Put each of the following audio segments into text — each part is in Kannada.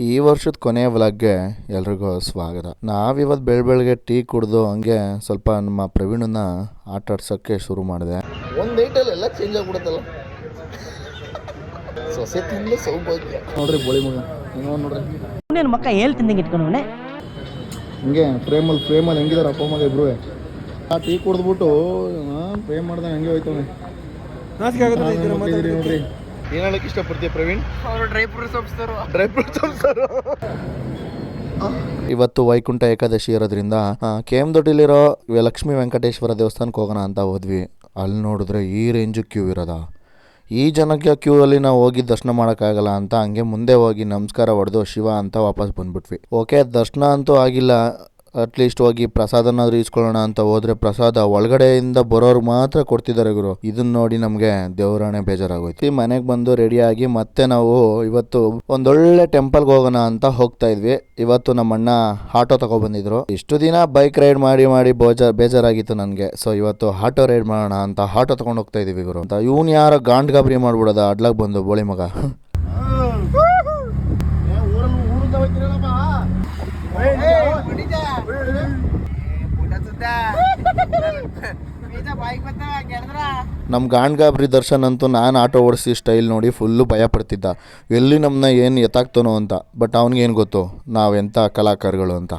ಈ ವರ್ಷದ ಕೊನೆಯ ವ್ಲಾಗ್ಗೆ ಎಲ್ರಿಗೂ ಸ್ವಾಗತ. ನಾವಿವತ್ತು ಬೆಳಗ್ಗೆ ಟೀ ಕುಡಿದು ಹಂಗೆ ಸ್ವಲ್ಪ ನಮ್ಮ ಪ್ರವೀಣನ್ನ ಆಟ ಆಡ್ಸೋಕ್ಕೆ ಶುರು ಮಾಡಿದೆ. ಒಂದು ನೈಟಲ್ಲಿ ಎಲ್ಲ ಚೇಂಜ್ ಆಗಿಬಿಡುತ್ತಲ್ಲ. ಸೊಸೆ ತಿಂದು ಸೌಭಾಗ್ಯ ನೋಡ್ರಿ ಬೋಳಿ ಮಗ ನೋಡ್ರಿ ನೀನು ಮಕ್ಕ ಹೇಳ್ತಿದ್ದಂಗೆ ಇಟ್ಕೊಂಡವನೆ ಹಿಂಗೆ ಫ್ರೇಮಲ್ಲಿ ಹೆಂಗಿದಾರೆ ಅಪ್ಪ ಮಗ ಇಬ್ರು. ಆ ಟೀ ಕುಡಿದ್ಬಿಟ್ಟು ಫ್ರೇಮ್ ಮಾಡ್ದೆ ಹಂಗೆ ಹೋಯ್ತವನೆ. ನೋಡ್ರಿ ಏನು ಹೇಳಕ್ಕೆ ಇಷ್ಟಪಡ್ತೀಯ ಪ್ರವೀಣ್? ಅವರು ಡ್ರೈ ಫ್ರೂಟ್ ಸಂಸ್ಥರು. ಇವತ್ತು ವೈಕುಂಠ ಏಕಾದಶಿ ಇರೋದ್ರಿಂದ KM ದೊಡ್ಡಿಲಿರೋ ಲಕ್ಷ್ಮೀ ವೆಂಕಟೇಶ್ವರ ದೇವಸ್ಥಾನಕ್ಕೆ ಹೋಗೋಣ ಅಂತ ಹೋದ್ವಿ. ಅಲ್ಲಿ ನೋಡಿದ್ರೆ ಈ ರೇಂಜು ಕ್ಯೂ ಇರೋದ. ಈ ಜನಕ್ಕೆ ಕ್ಯೂ ಅಲ್ಲಿ ನಾವು ಹೋಗಿ ದರ್ಶನ ಮಾಡೋಕ್ಕಾಗಲ್ಲ ಅಂತ ಹಂಗೆ ಮುಂದೆ ಹೋಗಿ ನಮಸ್ಕಾರ ಹೊಡೆದು ಶಿವ ಅಂತ ವಾಪಸ್ ಬಂದ್ಬಿಟ್ವಿ. ಓಕೆ, ದರ್ಶನ ಅಂತೂ ಆಗಿಲ್ಲ. ಅಟ್ಲೀಸ್ಟ್ ಹೋಗಿ ಪ್ರಸಾದನಾದ್ರೂ ಇಸ್ಕೊಳ್ಳೋಣ ಅಂತ ಹೋದ್ರೆ ಪ್ರಸಾದ ಒಳಗಡೆಯಿಂದ ಬರೋರು ಮಾತ್ರ ಕೊಡ್ತಿದ್ದಾರೆ ಗುರು. ಇದನ್ನ ನೋಡಿ ನಮಗೆ ದೇವರಾಣೆ ಬೇಜಾರಾಗೋಯ್ತು. ಮನೆಗೆ ಬಂದು ರೆಡಿಯಾಗಿ ಮತ್ತೆ ನಾವು ಇವತ್ತು ಒಂದೊಳ್ಳೆ ಟೆಂಪಲ್ಗೆ ಹೋಗೋಣ ಅಂತ ಹೋಗ್ತಾ ಇದ್ವಿ. ಇವತ್ತು ನಮ್ಮ ಅಣ್ಣ ಆಟೋ ತಗೊಬಂದಿದ್ರು. ಇಷ್ಟು ದಿನ ಬೈಕ್ ರೈಡ್ ಮಾಡಿ ಬೇಜಾರಾಗಿತ್ತು ನನಗೆ. ಸೊ ಇವತ್ತು ಆಟೋ ರೈಡ್ ಮಾಡೋಣ ಅಂತ ಆಟೋ ತಗೊಂಡು ಹೋಗ್ತಾ ಇದೀವಿ ಗುರು ಅಂತ. ಇವನು ಯಾರೋ ಗಾಂಡ್ ಗಾಬರಿ ಮಾಡ್ಬಿಡೋದ ಅಡ್ಲಾಗ್ ಬಂದು ಬೋಳಿ ಮಗ. ನಮ್ಮ ಗಾಂಡ್ಗಾಬ್ರಿ ದರ್ಶನ್ ಅಂತೂ ನಾನು ಆಟೋ ಓಡಿಸಿ ಸ್ಟೈಲ್ ನೋಡಿ ಫುಲ್ಲು ಭಯ ಪಡ್ತಿದ್ದ, ಎಲ್ಲಿ ನಮ್ಮನ್ನ ಏನು ಎತ್ತಾಕ್ತಾನೋ ಅಂತ. ಬಟ್ ಅವ್ನಿಗೇನು ಗೊತ್ತು ನಾವೆಂಥ ಕಲಾಕಾರಗಳು ಅಂತ.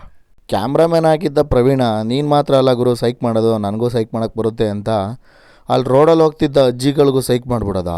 ಕ್ಯಾಮ್ರಾಮ್ಯಾನ್ ಆಗಿದ್ದ ಪ್ರವೀಣ, ನೀನು ಮಾತ್ರ ಅಲ್ಲ ಗುರು ಸೈಕ್ ಮಾಡೋದು, ನನಗೂ ಸೈಕ್ ಮಾಡೋಕ್ಕೆ ಬರುತ್ತೆ ಅಂತ ಅಲ್ಲಿ ರೋಡಲ್ಲಿ ಹೋಗ್ತಿದ್ದ ಅಜ್ಜಿಗಳಿಗೂ ಸೈಕ್ ಮಾಡಿಬಿಡೋದ.